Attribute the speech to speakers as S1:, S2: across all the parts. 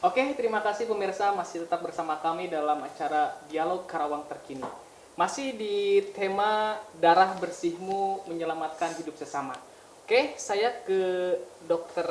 S1: Oke, terima kasih pemirsa masih tetap bersama kami dalam acara Dialog Karawang Terkini. Masih di tema darah bersihmu menyelamatkan hidup sesama. Oke, saya ke Dokter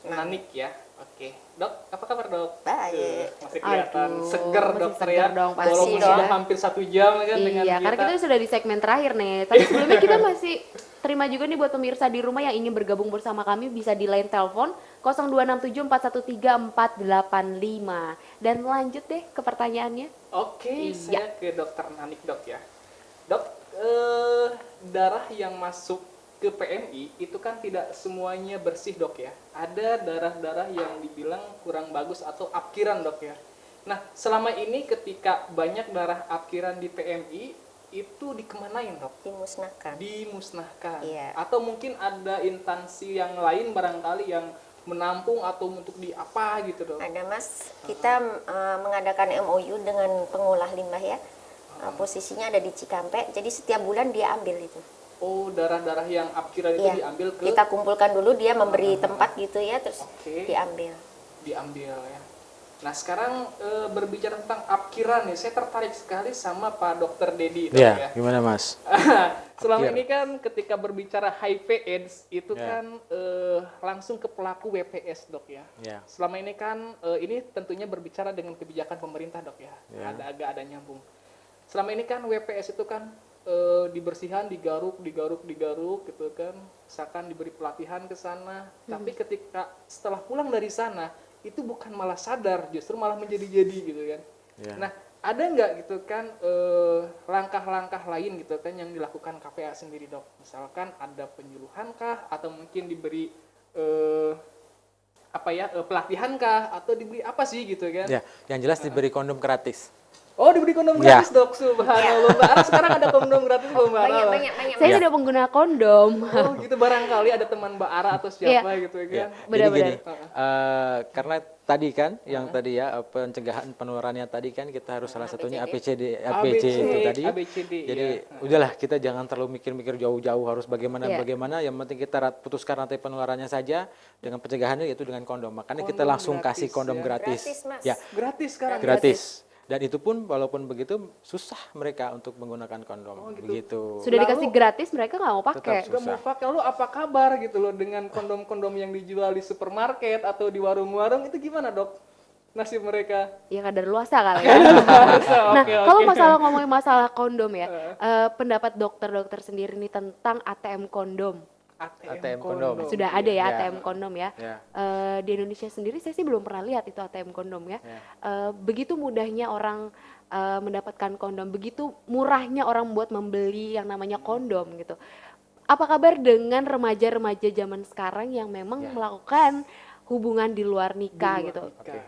S1: Nanik ya. Oke, Dok, apa kabar Dok?
S2: Baik.
S1: Masih kelihatan seger
S3: masih
S1: dokter
S3: seger
S1: ya.
S3: dong, pasti
S1: Walaupun
S2: dong.
S1: sudah hampir 1 jam kan dengan
S3: Iya, karena
S1: kita.
S3: kita sudah di segmen terakhir nih. Tapi sebelumnya kita masih terima juga nih buat pemirsa di rumah yang ingin bergabung bersama kami bisa di line telepon 0267413485. Dan lanjut deh ke pertanyaannya.
S1: Oke,
S3: Iya.
S1: saya ke Dokter Nanik Dok ya. Dok, darah yang masuk ke PMI itu kan tidak semuanya bersih Dok ya. Ada darah-darah yang dibilang kurang bagus atau apkiran Dok ya. Nah, selama ini ketika banyak darah apkiran di PMI itu dikemanain Dok?
S2: Dimusnahkan.
S1: Dimusnahkan.
S2: Iya.
S1: Atau mungkin ada instansi yang lain barangkali yang menampung atau untuk di apa gitu Dok?
S2: Ada Mas, kita mengadakan MOU dengan pengolah limbah ya. Posisinya ada di Cikampek, jadi setiap bulan dia ambil itu.
S1: Oh, darah-darah yang apkiran itu
S2: Iya.
S1: diambil ke
S2: Kita kumpulkan dulu, dia memberi tempat gitu ya, terus
S1: Oke.
S2: diambil.
S1: diambil ya. Nah sekarang berbicara tentang apkiran nih, saya tertarik sekali sama Pak Dokter Dedi Dok,
S4: Ya,
S1: ya.
S4: gimana Mas?
S1: Selama
S4: Apkir.
S1: ini kan ketika berbicara HIV/AIDS itu
S4: Ya.
S1: kan langsung ke pelaku WPS Dok ya.
S4: Ya.
S1: Selama ini kan ini tentunya berbicara dengan kebijakan pemerintah Dok ya.
S4: Ya.
S1: Ada nyambung. Selama ini kan WPS itu kan dibersihan, digaruk gitu kan, misalkan diberi pelatihan ke sana, tapi ketika setelah pulang dari sana itu bukan malah sadar, justru malah menjadi-jadi gitu kan.
S4: Ya.
S1: Nah, ada nggak gitu kan langkah-langkah lain gitu kan yang dilakukan KPA sendiri Dok? Misalkan ada penyuluhan kah, atau mungkin diberi pelatihan kah, atau diberi apa sih gitu kan?
S4: Ya, yang jelas diberi kondom gratis.
S1: Oh, diberi kondom
S4: Ya.
S1: gratis Dok, subhanallah. Mbak Ara sekarang ada kondom gratis belum Mbak Ara?
S2: Banyak.
S3: Saya
S4: Ya.
S3: tidak pengguna kondom.
S1: Oh gitu, barangkali ada teman Mbak Ara atau siapa gitu
S4: Ya.
S1: kan.
S4: Jadi
S3: Benar-benar.
S4: gini, karena tadi kan yang tadi ya pencegahan penularannya tadi kan kita harus salah satunya ABCD itu tadi.
S1: ABCD,
S4: Jadi
S1: ya.
S4: udahlah kita jangan terlalu mikir-mikir jauh-jauh harus bagaimana
S3: Ya.
S4: yang penting kita putuskan rantai penularannya saja dengan pencegahannya yaitu dengan kondom. Makanya kita
S1: Kondom
S4: langsung
S1: gratis,
S4: kasih kondom
S1: ya.
S4: gratis.
S2: Gratis, Mas.
S4: Ya,
S1: Gratis sekarang.
S4: gratis. Dan itu pun walaupun begitu susah mereka untuk menggunakan kondom.
S1: Oh, gitu.
S4: Begitu.
S3: Sudah
S1: Lalu-
S3: dikasih gratis mereka nggak mau pakai.
S4: Tetap
S1: Gak mau pakai, lalu apa kabar gitu loh dengan kondom-kondom yang dijual di supermarket atau di warung-warung itu gimana Dok? Nasib mereka?
S3: Ya kadar luasa kali ya. Nah,
S1: Oke.
S3: kalau masalah ngomongin masalah kondom ya, pendapat dokter-dokter sendiri nih tentang ATM kondom.
S4: ATM kondom.
S3: Sudah ada ya
S4: Ya.
S3: ATM kondom ya.
S4: Ya.
S3: Di Indonesia sendiri saya sih belum pernah lihat itu ATM kondom ya.
S4: Ya.
S3: Begitu mudahnya orang mendapatkan kondom, begitu murahnya orang buat membeli yang namanya kondom gitu. Apa kabar dengan remaja-remaja zaman sekarang yang memang
S4: Ya.
S3: melakukan hubungan di luar nikah gitu?
S4: Oke.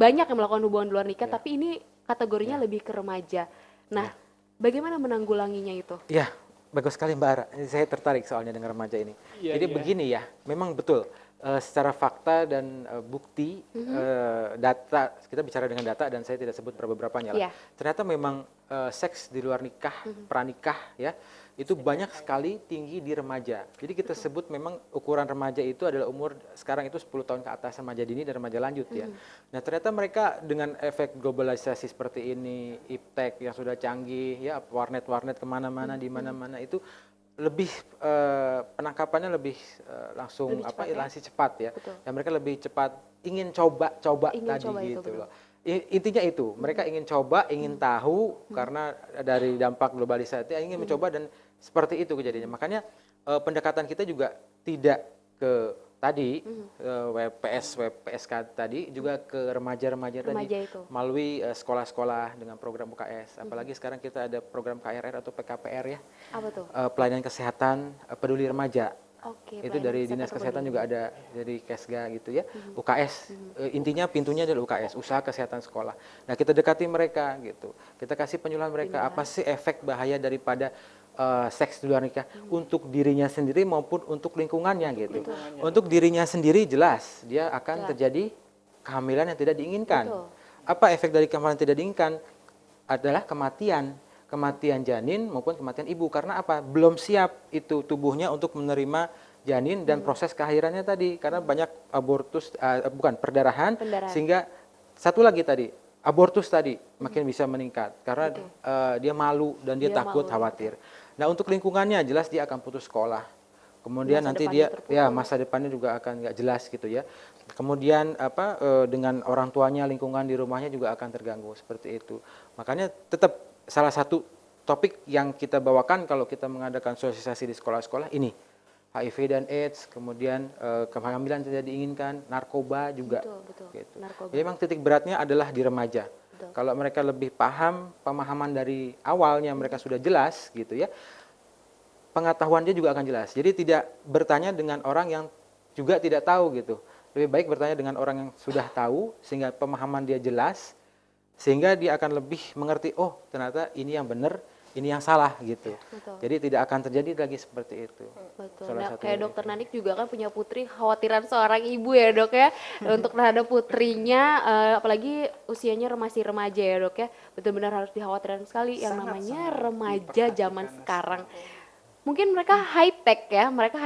S3: Banyak yang melakukan hubungan di luar nikah,
S4: Ya.
S3: tapi ini kategorinya lebih ke remaja. Nah, bagaimana menanggulanginya itu?
S4: Ya, bagus sekali Mbak Ara. Ini saya tertarik soalnya dengan remaja ini.
S1: Iya,
S4: Jadi
S1: iya.
S4: begini ya, memang betul. Secara fakta dan bukti, data, kita bicara dengan data dan saya tidak sebut beberapanya lah.
S3: Iya.
S4: Ternyata memang seks di luar nikah, pranikah ya, itu banyak sekali tinggi di remaja. Jadi kita sebut memang ukuran remaja itu adalah umur sekarang itu 10 tahun ke atas, remaja dini dan remaja lanjut ya. Nah ternyata mereka dengan efek globalisasi seperti ini, iptek yang sudah canggih ya, warnet-warnet kemana-mana, di mana-mana itu lebih penangkapannya lebih langsung
S3: Lebih cepat, ya?
S4: langsung cepat ya.
S3: Betul.
S4: Dan mereka lebih cepat ingin coba
S3: Ingin
S4: tadi
S3: coba itu,
S4: gitu
S3: betul.
S4: loh. Intinya itu, mereka ingin coba, ingin tahu karena dari dampak globalisasi ingin mencoba dan seperti itu kejadiannya. Makanya pendekatan kita juga tidak ke tadi WPSK tadi juga ke remaja-remaja tadi
S3: Remaja itu.
S4: melalui sekolah-sekolah dengan program UKS. Apalagi sekarang kita ada program KRR atau PKPR ya.
S3: Apa tuh?
S4: Pelayanan kesehatan peduli remaja.
S3: Oke,
S4: Itu
S3: pelayanan
S4: dari
S3: kesehatan
S4: Dinas Kesehatan
S3: peduli.
S4: juga ada dari Kesga gitu ya. UKS intinya pintunya adalah UKS, usaha kesehatan sekolah. Nah, kita dekati mereka gitu. Kita kasih penyuluhan mereka apa sih efek bahaya daripada seks di luar nikah untuk dirinya sendiri maupun untuk lingkungannya gitu. Untuk dirinya sendiri jelas dia akan terjadi kehamilan yang tidak diinginkan.
S3: Betul.
S4: Apa efek dari kehamilan yang tidak diinginkan? Adalah kematian janin maupun kematian ibu. Karena apa? Belum siap itu tubuhnya untuk menerima janin dan proses kelahirannya tadi karena banyak abortus bukan perdarahan sehingga satu lagi tadi abortus tadi makin bisa meningkat karena dia malu dan dia takut khawatir. Nah, untuk lingkungannya jelas dia akan putus sekolah. Kemudian nanti dia masa depannya juga akan nggak jelas gitu ya. Kemudian dengan orang tuanya, lingkungan di rumahnya juga akan terganggu seperti itu. Makanya tetap salah satu topik yang kita bawakan kalau kita mengadakan sosialisasi di sekolah-sekolah ini HIV dan AIDS, kemudian kehamilan tidak diinginkan, narkoba juga.
S3: Betul.
S4: Gitu.
S3: Narkoba.
S4: Jadi memang titik beratnya adalah di remaja. Betul. Kalau mereka lebih pemahaman dari awalnya mereka sudah jelas gitu ya, pengetahuannya juga akan jelas. Jadi tidak bertanya dengan orang yang juga tidak tahu gitu. Lebih baik bertanya dengan orang yang sudah tahu sehingga pemahaman dia jelas, sehingga dia akan lebih mengerti, oh ternyata ini yang benar, ini yang salah gitu.
S3: Betul.
S4: Jadi tidak akan terjadi lagi seperti itu.
S3: Betul. Nah, kayak dokter Nanik juga kan punya putri, khawatiran seorang ibu ya dok ya, untuk terhadap putrinya, apalagi usianya masih remaja ya dok ya, betul-benar harus dikhawatirkan sekali yang namanya remaja zaman sekarang. Mungkin mereka high tech ya, mereka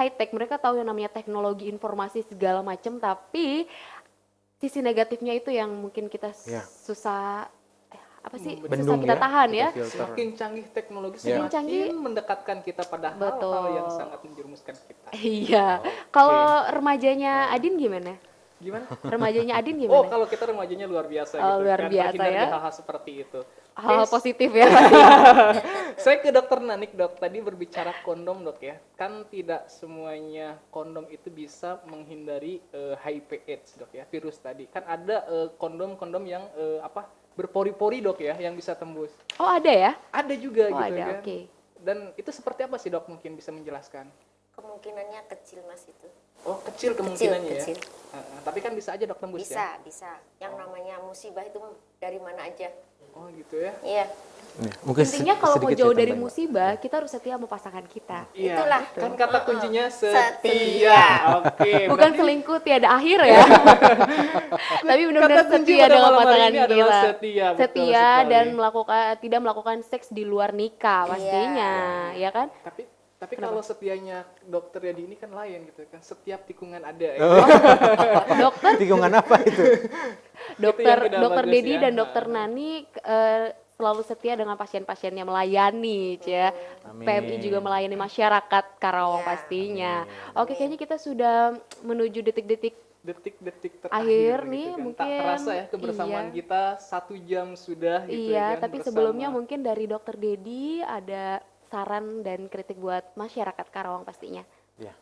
S3: tahu yang namanya teknologi informasi segala macam, tapi sisi negatifnya itu yang mungkin kita susah susah kita tahan ya.
S1: Semakin canggih teknologi, semakin mendekatkan kita pada hal-hal yang sangat menjerumuskan kita.
S3: Iya. Kalau remajanya Adin gimana? Remajanya Adin gimana?
S1: Oh, kalau kita remajanya luar biasa gitu.
S3: Luar biasa
S1: terhindar
S3: ya.
S1: dari hal-hal seperti itu.
S3: Hal positif ya.
S1: Saya ke dokter Nanik, dok. Tadi berbicara kondom, dok ya. Kan tidak semuanya kondom itu bisa menghindari HIV/AIDS, dok ya. Virus tadi. Kan ada kondom-kondom yang berpori-pori, dok ya, yang bisa tembus.
S3: Oh, ada ya?
S1: Ada juga gitu
S3: ada,
S1: kan.
S3: oke.
S1: Dan itu seperti apa sih, dok? Mungkin bisa menjelaskan.
S2: Kemungkinannya kecil mas itu.
S1: Oh, kecil kemungkinannya
S2: kecil.
S1: Ya. Tapi kan bisa aja, dok, tembus ya.
S2: Bisa. Yang namanya musibah itu dari mana aja.
S1: Oh, gitu ya.
S2: Iya.
S4: Mungkin
S3: intinya kalau mau jauh dari
S4: tambahin, Mbak.
S3: musibah, kita harus setia sama pasangan kita.
S1: Iya.
S2: Itulah.
S1: Kan kata kuncinya setia.
S2: Setia.
S1: Oke.
S3: Bukan selingkuh tiada akhir ya. Tapi benar-benar
S1: Kata kunci
S3: setia
S1: pada
S3: dengan
S1: malam hari
S3: pasangan
S1: ini adalah
S3: kita.
S1: setia, betul
S3: Setia
S1: sekali.
S3: dan tidak melakukan seks di luar nikah pastinya, ya kan?
S1: Tapi kalau setianya dokter Yadi ini kan lain gitu kan. Setiap tikungan ada. Ya.
S3: Dokter
S4: Tikungan apa itu?
S1: Itu yang tidak
S3: dokter
S1: bagus
S3: Dedi
S1: ya.
S3: dan dokter Nani selalu setia dengan pasien-pasiennya, melayani ya.
S4: Amin.
S3: PMI juga melayani masyarakat Karawang
S2: Ya.
S3: pastinya. Oke, kayaknya kita sudah menuju detik-detik
S1: Detik-detik terakhir
S3: akhir
S1: gitu
S3: nih,
S1: kan.
S3: mungkin
S1: Tak terasa ya kebersamaan kita 1 jam sudah gitu
S3: iya,
S1: kan,
S3: tapi
S1: bersama.
S3: sebelumnya mungkin dari dokter Dedi ada saran dan kritik buat masyarakat Karawang pastinya.
S4: Ya.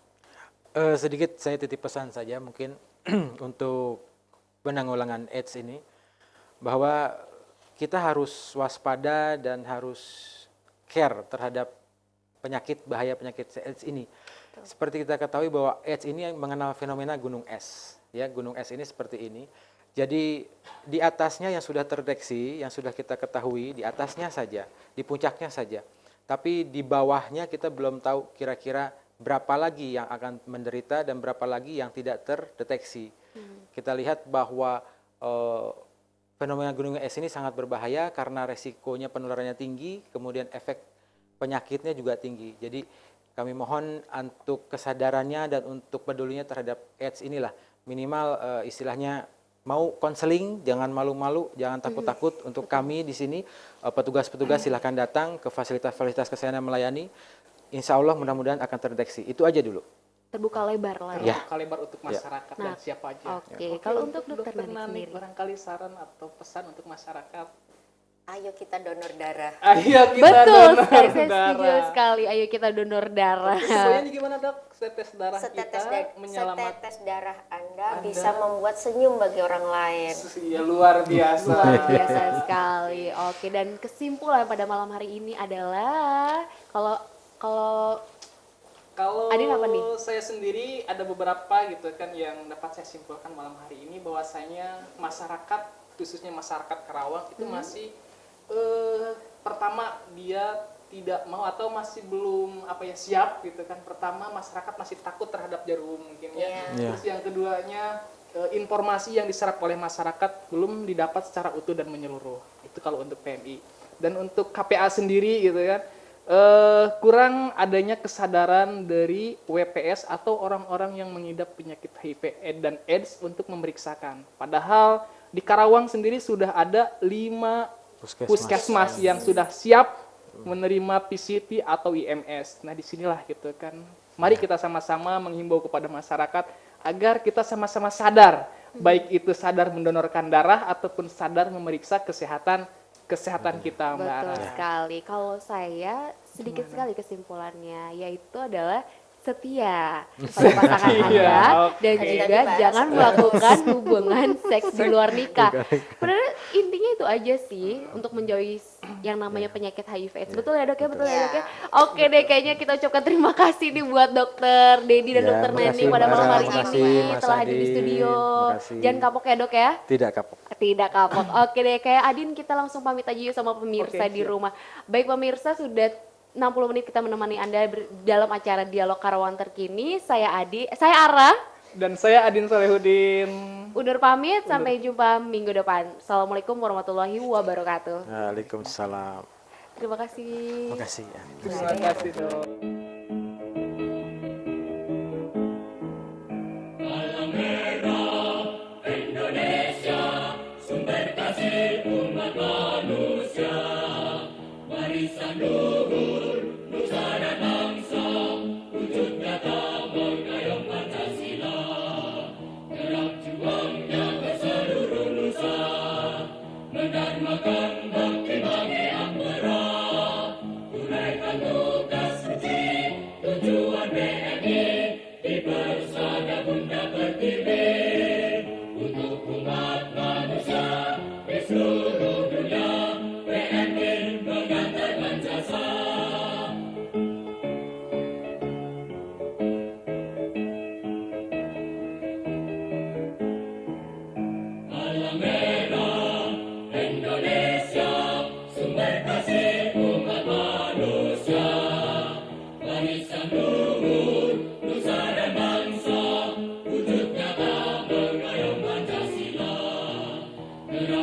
S4: Sedikit saya titip pesan saja mungkin untuk penanggulangan AIDS ini, bahwa kita harus waspada dan harus care terhadap bahaya penyakit AIDS ini. Seperti kita ketahui bahwa AIDS ini mengenal fenomena gunung es. Ya, gunung es ini seperti ini. Jadi di atasnya yang sudah terdeteksi, yang sudah kita ketahui, di atasnya saja, di puncaknya saja. Tapi di bawahnya kita belum tahu kira-kira berapa lagi yang akan menderita dan berapa lagi yang tidak terdeteksi. Kita lihat bahwa fenomena gunung es ini sangat berbahaya karena resikonya penularannya tinggi, kemudian efek penyakitnya juga tinggi. Jadi kami mohon untuk kesadarannya dan untuk pedulinya terhadap AIDS inilah. Minimal istilahnya mau konseling, jangan malu-malu, jangan takut-takut. Untuk kami di sini, petugas-petugas silahkan datang ke fasilitas-fasilitas kesehatan yang melayani. Insya Allah mudah-mudahan akan terdeteksi. Itu aja dulu.
S3: Terbuka lebar lah
S4: Ya.
S1: Terbuka lebar untuk masyarakat dan siapa aja.
S3: Oke, kalau untuk dokter Nanik
S1: Nanik,
S3: sendiri.
S1: barangkali saran atau pesan untuk masyarakat.
S2: Ayo kita donor darah.
S1: Ayo kita
S3: Betul
S1: donor
S3: sekali, saya setuju
S1: darah.
S3: sekali. Ayo kita donor darah.
S1: Sesuainya gimana, dok? Setetes darah
S2: Setetes,
S1: kita menyelamatkan.
S2: setetes darah Anda bisa membuat senyum bagi orang lain.
S1: Ya, luar biasa.
S3: Luar biasa sekali. Oke, dan kesimpulan pada malam hari ini adalah kalau
S1: Kalau
S3: Adin apa nih?
S1: saya sendiri ada beberapa gitu kan yang dapat saya simpulkan malam hari ini, bahwasanya masyarakat, khususnya masyarakat Karawang itu masih pertama dia tidak mau atau masih belum siap gitu kan. Pertama, masyarakat masih takut terhadap jarum mungkin ya.
S2: Iya.
S1: Terus yang keduanya informasi yang diserap oleh masyarakat belum didapat secara utuh dan menyeluruh. Itu kalau untuk PMI. Dan untuk KPA sendiri gitu kan, kurang adanya kesadaran dari WPS atau orang-orang yang mengidap penyakit HIV dan AIDS untuk memeriksakan. Padahal di Karawang sendiri sudah ada 5 puskesmas yang sudah siap menerima PCT atau IMS. Nah, disinilah gitu kan. Mari kita sama-sama menghimbau kepada masyarakat agar kita sama-sama sadar, baik itu sadar mendonorkan darah ataupun sadar memeriksa kesehatan kita, Mbak Ara.
S3: Betul sekali. Kalau saya sedikit sekali kesimpulannya, yaitu adalah setia pada pasangan
S1: Setia,
S3: Anda
S1: oke.
S3: dan
S2: Tadi
S3: juga
S2: dibahas.
S3: jangan melakukan hubungan seks di luar nikah. Sebenarnya intinya itu aja sih untuk menjauhi yang namanya penyakit HIV/AIDS. Betul ya dok ya, betul ya dok ya. Oke deh, kayaknya kita ucapkan terima kasih nih buat dokter Dedi dan
S4: Ya,
S3: dokter
S4: makasih,
S3: Nening pada
S4: Mbak
S3: malam
S4: Ara.
S3: hari
S4: Makasih,
S3: ini
S4: Mas
S3: telah hadir di
S4: Adi.
S3: studio.
S4: Makasih.
S3: Jangan kapok ya dok ya.
S4: Tidak kapok.
S3: Tidak kapok. Oke deh, kayak Adin kita langsung pamit aja yuk sama pemirsa
S1: Oke,
S3: di
S1: siap.
S3: rumah. Baik pemirsa, sudah 60 menit kita menemani Anda dalam acara Dialog Karawang Terkini. Saya Ara,
S1: Dan saya Adin Solehudin.
S3: undur pamit, sampai jumpa minggu depan. Assalamualaikum warahmatullahi wabarakatuh.
S4: Waalaikumsalam.
S3: Terima kasih.
S4: Terima kasih ya.
S1: Terima kasih, Dok.
S5: Gerak